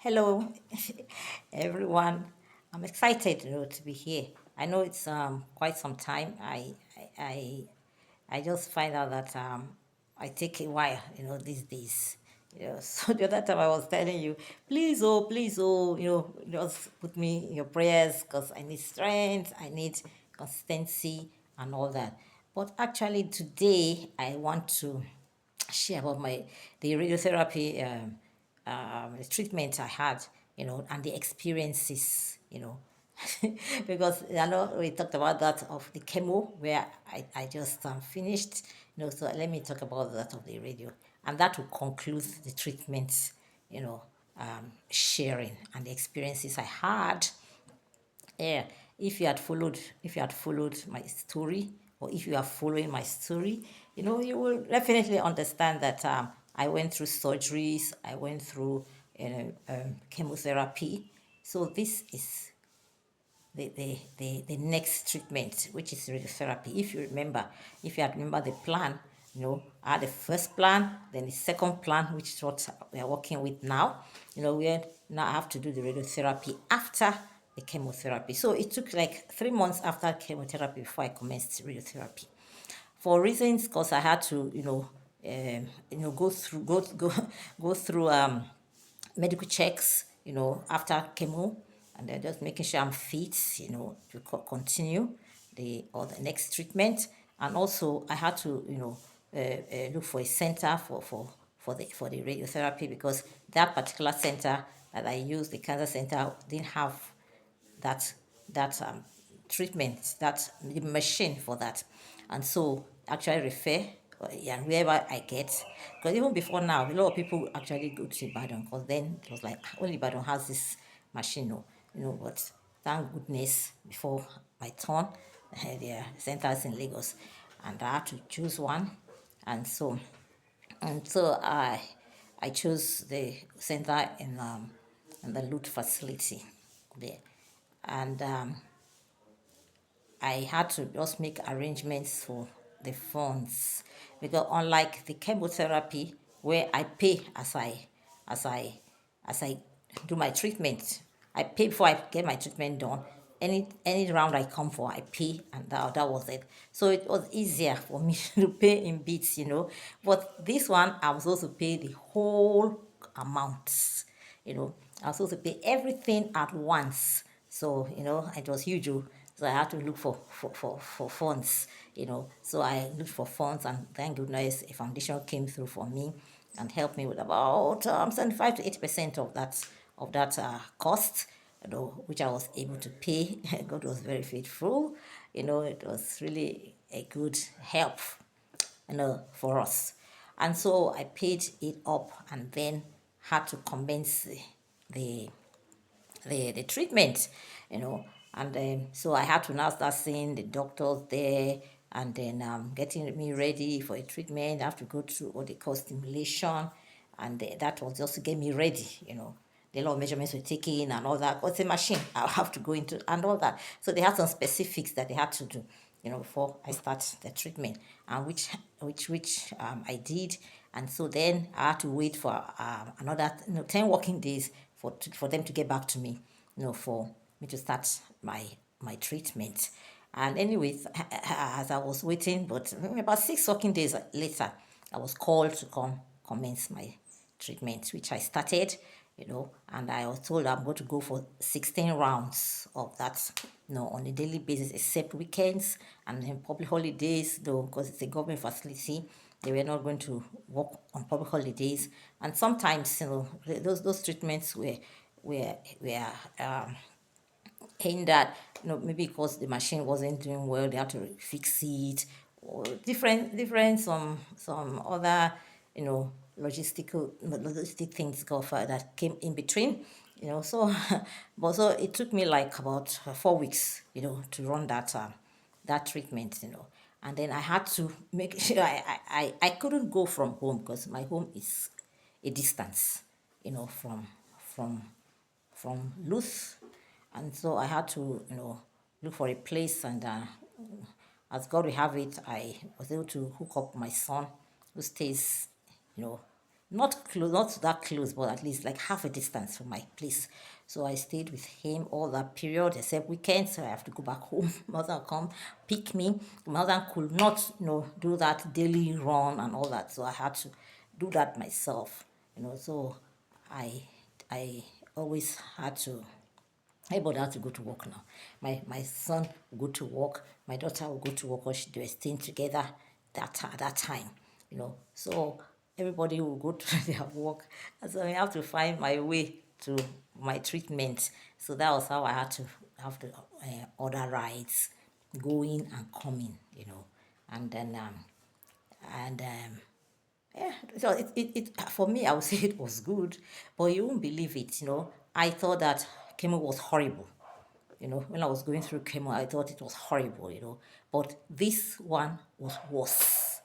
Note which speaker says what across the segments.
Speaker 1: Hello, everyone. I'm excited, to be here. I know it's quite some time. I just find out that I take a while, these days. So the other time I was telling you, please, oh, just put me in your prayers because I need strength, I need consistency, and all that. But actually, today I want to share about the radiotherapy the treatment I had, and the experiences, because I know we talked about that of the chemo where I just finished, so let me talk about that of the radio, and that will conclude the treatment, sharing and the experiences I had. Yeah, if you had followed my story, or if you are following my story, you will definitely understand that I went through surgeries, I went through chemotherapy. So this is the next treatment, which is radiotherapy. If you remember the plan, I had the first plan, then the second plan, which is what we are working with now. We now have to do the radiotherapy after the chemotherapy. So it took like 3 months after chemotherapy before I commenced radiotherapy. For reasons, because I had to, go through medical checks, after chemo, and then just making sure I'm fit, to continue the next treatment. And also, I had to, look for a center for the radiotherapy, because that particular center that I used, the cancer center, didn't have that that treatment, that the machine for that. And so actually refer, yeah, wherever I get, because even before now, a lot of people actually go to Ibadan, because then it was like, only Ibadan has this machine, no, but thank goodness, before my turn, there are centers in Lagos, and I had to choose one. And so I chose the center in the Loot facility there. And I had to just make arrangements for the funds, because unlike the chemotherapy where I pay as I as I do my treatment, I pay before I get my treatment done. Any round I come for, I pay, and that was it. So it was easier for me to pay in bits. But this one, I was supposed to pay the whole amount. I was supposed to pay everything at once. So, it was huge. So I had to look for funds, So I looked for funds, and thank goodness a foundation came through for me and helped me with about 75 to 80% of that cost, which I was able to pay. God was very faithful. It was really a good help, for us. And so I paid it up, and then had to commence the the treatment, you know. And then so I had to now start seeing the doctors there, and then getting me ready for a treatment. I have to go through what they call stimulation, and that was just to get me ready. The lot of measurements were taken and all that. What's a machine? I'll have to go into and all that. So they had some specifics that they had to do, before I start the treatment, and which I did. And so then I had to wait for another 10 working days for them to get back to me, for me to start my treatment. And anyways, as I was waiting, but about 6 working days later, I was called to come commence my treatment, which I started, and I was told I'm going to go for 16 rounds of that, on a daily basis, except weekends and then public holidays, though, because it's a government facility, they were not going to work on public holidays. And sometimes, those treatments were hindered, maybe because the machine wasn't doing well, they had to fix it, or different some other, logistic things that came in between, so but so it took me like about 4 weeks, to run that treatment, and then I had to make sure I couldn't go from home, because my home is a distance, from from Luz. And so I had to, look for a place, and as God will have it, I was able to hook up my son, who stays, you know, not close, not that close, but at least like half a distance from my place. So I stayed with him all that period, except weekends. So I have to go back home. My husband come pick me. My husband could not, do that daily run and all that. So I had to do that myself. So I I always had to. Everybody had to go to work now. My son will go to work. My daughter will go to work, or they were staying together at that time. So everybody will go to their work. And so I have to find my way to my treatment. So that was how I had to have to order rides, going and coming. And then and yeah, so it for me, I would say it was good, but you won't believe it. I thought that chemo was horrible. When I was going through chemo, I thought it was horrible. But this one was worse.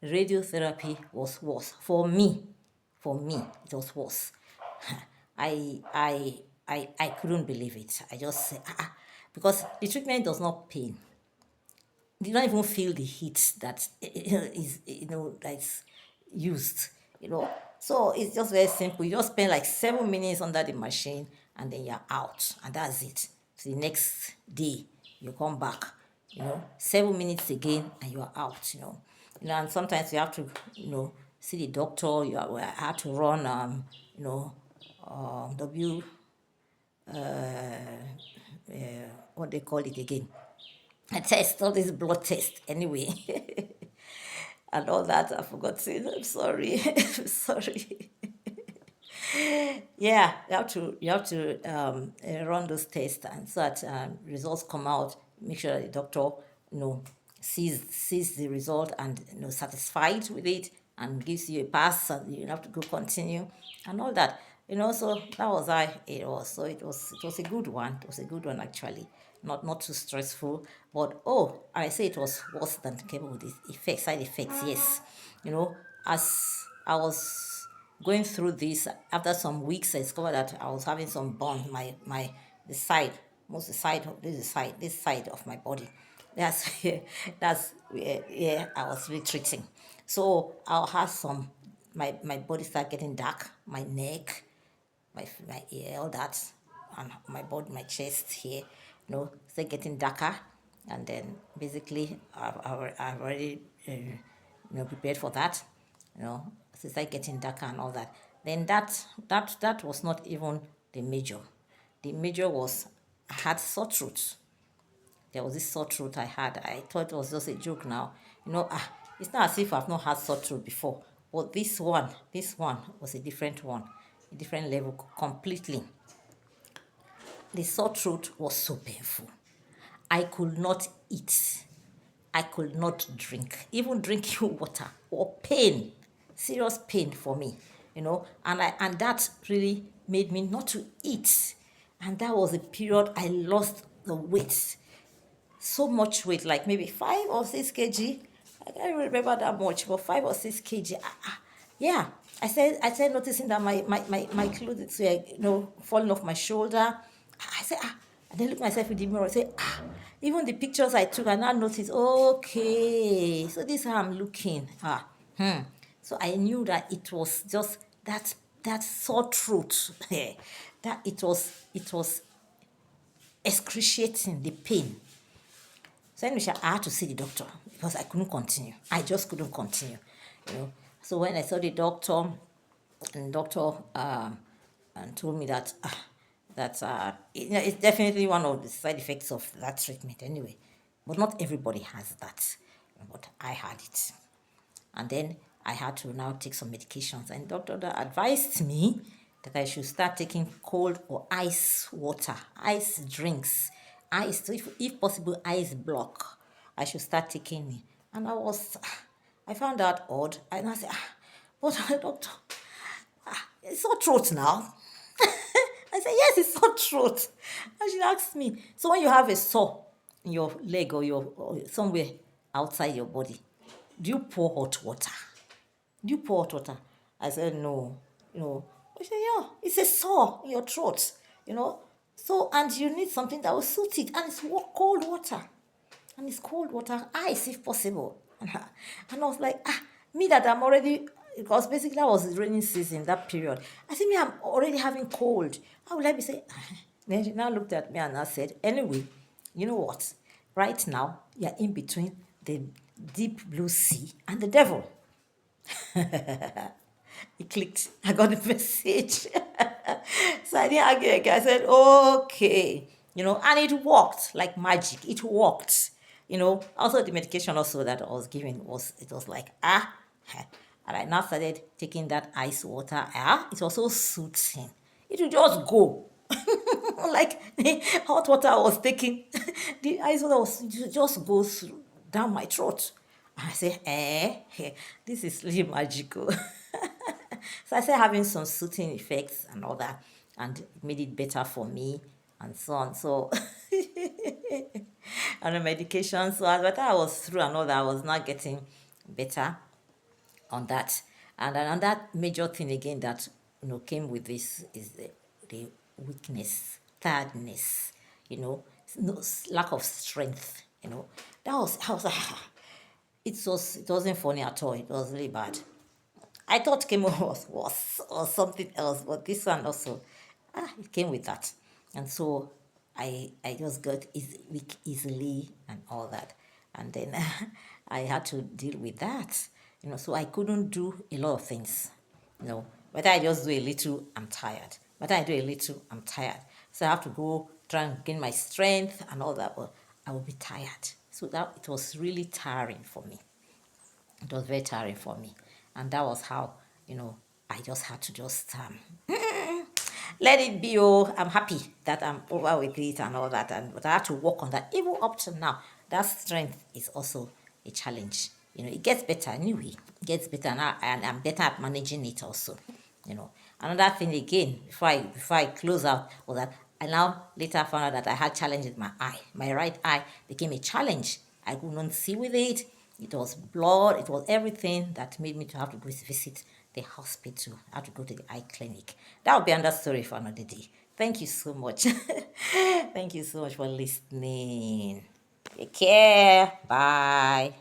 Speaker 1: Radiotherapy was worse for me. For me, it was worse. I couldn't believe it. I just said, because the treatment does not pain. You don't even feel the heat that is that's used. So it's just very simple. You just spend like 7 minutes under the machine, and then you're out, and that's it. So the next day you come back, 7 minutes again, and you're out. And sometimes you have to see the doctor. I have to run w what they call it again, I test all this blood test anyway. And all that. I forgot to say. I'm sorry. I'm sorry. Yeah, you have to run those tests, and so that results come out. Make sure that the doctor you know sees the result, and satisfied with it, and gives you a pass, and you have to go continue and all that. So that was how it was. So it was a good one. It was a good one, actually. Not too stressful, but I say it was worse than chemo with the effects, side effects. Yes, as I was going through this, after some weeks, I discovered that I was having some burn. The side, most the side of this side of my body. That's that's where I was retreating. So I'll have some. My body start getting dark. My neck, my ear, all that, and my body, my chest here, start getting darker, and then basically I've already prepared for that, so it start getting darker and all that. Then that was not even the major. The major was I had sore throat. There was this sore throat I had. I thought it was just a joke now. It's not as if I've not had sore throat before. But this one was a different one, a different level completely. The sore throat was so painful. I could not eat. I could not drink. Even drinking water or pain, serious pain for me, and that really made me not to eat. And that was a period I lost the weight, so much weight, like maybe 5 or 6 kg. I can't even remember that much, but 5 or 6 kg. Yeah. I said noticing that my clothes were falling off my shoulder. I said and then look myself in the mirror and say even the pictures I took, I now noticed, okay, so this is how I'm looking. So I knew that it was just that sore throat. That it was excruciating, the pain. So anyway, I had to see the doctor because I couldn't continue. I just couldn't continue. So when I saw the doctor, and the doctor and told me that it's definitely one of the side effects of that treatment anyway. But not everybody has that. But I had it. And then I had to now take some medications. And doctor advised me that I should start taking cold or ice water, ice drinks, ice, if possible, ice block. I should start taking it. And I found that odd. And I said, but doctor, it's sore throat now. I said, yes, it's sore throat. And she asked me, so when you have a sore in your leg or somewhere outside your body, do you pour hot water? Do you pour hot water? I said, no. I said, yeah, it's a sore in your throat, So, and you need something that will suit it. And it's cold water. And it's cold water, ice if possible. And I was like, me that I'm already because basically that was the raining season, that period. I said, me, I'm already having cold. How will I be saying? Then she now looked at me and I said, anyway, you know what? Right now, you're in between the deep blue sea and the devil. It clicked. I got the message. So I didn't argue again. I said, okay. And it worked like magic. It worked. Also the medication also that I was given was like, and I now started taking that ice water. It was so soothing. It would just go. Like the hot water I was taking, the ice water just goes down my throat. I say, this is really magical. So I started having some soothing effects and all that, and it made it better for me and so on. So, and the medication. So as by the time I was through and all that, I was not getting better on that. And another major thing again that came with this is the weakness, tiredness, no, lack of strength. That was I was it wasn't funny at all. It was really bad. I thought chemo was or something else, but this one also, it came with that, and so I just got weak easily and all that, and then I had to deal with that, So I couldn't do a lot of things, Whether I just do a little, I'm tired. Whether I do a little, I'm tired. So I have to go try and gain my strength and all that, but I will be tired. So that it was really tiring for me. It was very tiring for me. And that was how, I just had to just let it be. Oh, I'm happy that I'm over with it and all that. But I had to work on that. Even up to now, that strength is also a challenge. It gets better anyway. It gets better now, and I'm better at managing it also. Another thing again, before I close out, was that I now later found out that I had challenge with my eye. My right eye became a challenge. I could not see with it. It was blood. It was everything that made me to have to go visit the hospital. I had to go to the eye clinic. That will be another story for another day. Thank you so much. Thank you so much for listening. Take care. Bye.